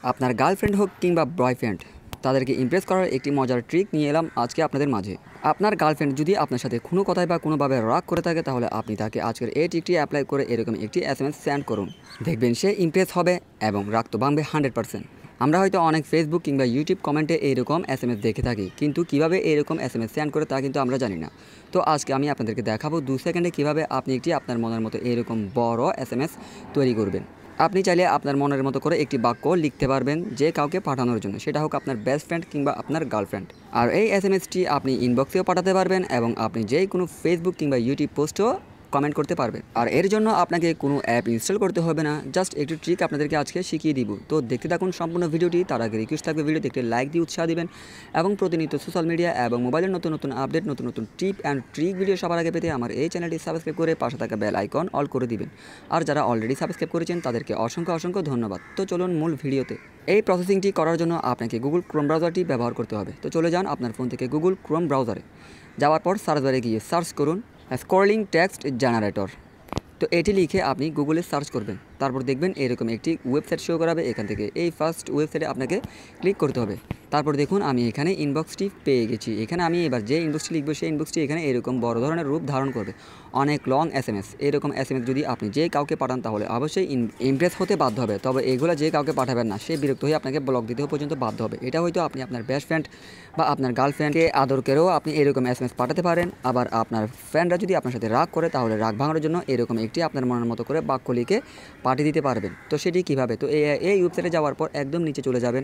আপনার গার্লফ্রেন্ড হোক কিংবা বয়ফ্রেন্ড, তাদেরকে ইমপ্রেস করার একটি মজার ট্রিক নিয়ে এলাম আজকে আপনাদের মাঝে। আপনার গার্লফ্রেন্ড যদি আপনার সাথে কোনো কথায় বা কোনোভাবে রাগ করে থাকে, তাহলে আপনি তাকে আজকের এই ট্রিকটি অ্যাপ্লাই করে এরকম একটি SMS সেন্ড করুন। দেখবেন সে ইমপ্রেস হবে এবং রাগ তো ভাঙবে 100%। আমরা হয়তো অনেক ফেসবুক কিংবা ইউটিউব কমেন্টে এইরকম SMS দেখে থাকি, কিন্তু কীভাবে এইরকম SMS সেন্ড করে তা কিন্তু আমরা জানি না। তো আজকে আমি আপনাদেরকে দেখাবো 2 সেকেন্ডে কীভাবে আপনি একটি আপনার মনের মতো এইরকম বড় SMS তৈরি করবেন। আপনি চাইলে আপনার মনের মতো করে একটি বাক্য লিখতে পারবেন যে কাউকে পাঠানোর জন্য, সেটা হোক আপনার বেস্ট ফ্রেন্ড কিংবা আপনার গার্লফ্রেন্ড। আর এই SMSটি আপনি ইনবক্সেও পাঠাতে পারবেন এবং আপনি যে কোনো ফেসবুক কিংবা ইউটিউব পোস্টও কমেন্ট করতে পারবেন। আর এর জন্য আপনাকে কোনো অ্যাপ ইনস্টল করতে হবে না, জাস্ট একটি ট্রিক আপনাদেরকে আজকে শিখিয়ে দিব। তো দেখতে থাকুন সম্পূর্ণ ভিডিওটি। তার আগে রিকোয়েস্ট থাকবে ভিডিওতে একটি লাইক দিয়ে উৎসাহ দিবেন এবং প্রতিনিয়ত সোশ্যাল মিডিয়া এবং মোবাইলের নতুন নতুন আপডেট, নতুন নতুন টিপ অ্যান্ড ট্রিক ভিডিও সবার আগে পেতে আমার এই চ্যানেলটি সাবস্ক্রাইব করে পাশে থাকা বেল আইকন অল করে দিবেন। আর যারা অলরেডি সাবস্ক্রাইব করেছেন তাদেরকে অসংখ্য অসংখ্য ধন্যবাদ। তো চলুন মূল ভিডিওতে। এই প্রসেসিংটি করার জন্য আপনাকে গুগল ক্রোম ব্রাউজারটি ব্যবহার করতে হবে। তো চলে যান আপনার ফোন থেকে গুগল ক্রোম ব্রাউজারে, যাওয়ার পর সার্চ বারে গিয়ে সার্চ করুন স্ক্রলিং টেক্সট জেনারেটর। তো এটি লিখে আপনি গুগলে সার্চ করবেন, তারপর দেখবেন এরকম একটি ওয়েবসাইট শো করাবে। এখান থেকে এই ফার্স্ট ওয়েবসাইটে আপনাকে ক্লিক করতে হবে। তারপর দেখুন আমি এখানে ইনবক্সটি পেয়ে গেছি। এখানে আমি এবার যে ইনবক্সটি লিখবো সেই ইনবক্সটি এখানে এরকম বড় ধরনের রূপ ধারণ করবে, অনেক লং SMS। এরকম SMS যদি আপনি যে কাউকে পাঠান তাহলে অবশ্যই ইমপ্রেস হতে বাধ্য হবে। তবে এগুলো যে কাউকে পাঠাবেন না, সে বিরক্ত হয়ে আপনাকে ব্লক দিতেও পর্যন্ত বাধ্য হবে। এটা হয়তো আপনি আপনার বেস্ট ফ্রেন্ড বা আপনার গার্লফ্রেন্ডকে আদর করেও আপনি এরকম SMS পাঠাতে পারেন। আবার আপনার ফ্রেন্ডরা যদি আপনার সাথে রাগ করে, তাহলে রাগ ভাঙানোর জন্য এরকম একটি আপনার মনের মতো করে বাক্য লিখে পাঠিয়ে দিতে পারবেন। তো সেটি কীভাবে? তো এই ওয়েবসাইটে যাওয়ার পর একদম নিচে চলে যাবেন।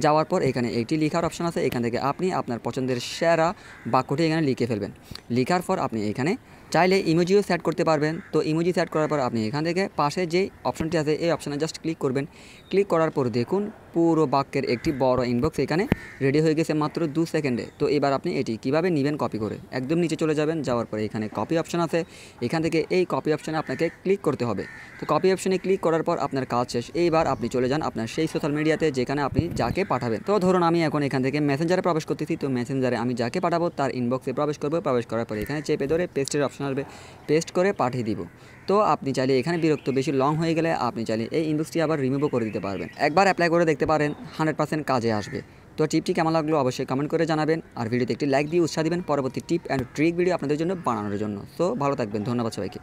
যাওয়ার পর এখানে একটি লেখার অপশন আছে, এখান থেকে আপনি আপনার পছন্দের সেরা বাক্যটি এখানে লিখে ফেলবেন। লেখার পর আপনি এখানে চাইলে ইমোজিও সেট করতে পারবেন। তো ইমোজি সেট করার পর আপনি এখান থেকে পাশে যে অপশনটি আছে এই অপশানে জাস্ট ক্লিক করবেন। ক্লিক করার পর দেখুন পুরো বাক্যের একটি বড় ইনবক্স এখানে রেডি হয়ে গেছে মাত্র 2 সেকেন্ডে। তো এবার আপনি এটি কিভাবে নেবেন কপি করে, একদম নিচে চলে যাবেন। যাওয়ার পরে এখানে কপি অপশন আছে, এখান থেকে এই কপি অপশানে আপনাকে ক্লিক করতে হবে। তো কপি অপশানে ক্লিক করার পর আপনার কাজ শেষ। এইবার আপনি চলে যান আপনার সেই সোশ্যাল মিডিয়াতে যেখানে আপনি যাকে পাঠাবেন। তো ধরুন আমি এখন এখান থেকে মেসেঞ্জারে প্রবেশ করতেছি। তো মেসেঞ্জারে আমি যাকে পাঠাবো তার ইনবক্সে প্রবেশ করবো। প্রবেশ করার পর এখানে চেপে ধরে পেস্টের অপশন আসবে, পেস্ট করে পাঠিয়ে দিব। তো আপনি চাইলে এখানে বিরক্ত বেশি লং হয়ে গেলে আপনি চাইলে এই ইনবক্সটি আবার রিমুভও করে দিতে পারবেন। একবার অ্যাপ্লাই করে দেখতে পারেন, 100% কাজে আসবে। তো টিপটি কেমন লাগলো অবশ্যই কমেন্ট করে জানাবেন। আর ভিডিওতে একটি লাইক দিয়ে উৎসাহ দিবেন পরবর্তী টিপ অ্যান্ড ট্রিক ভিডিও আপনাদের জন্য বানানোর জন্য। তো ভালো থাকবেন, ধন্যবাদ সবাইকে।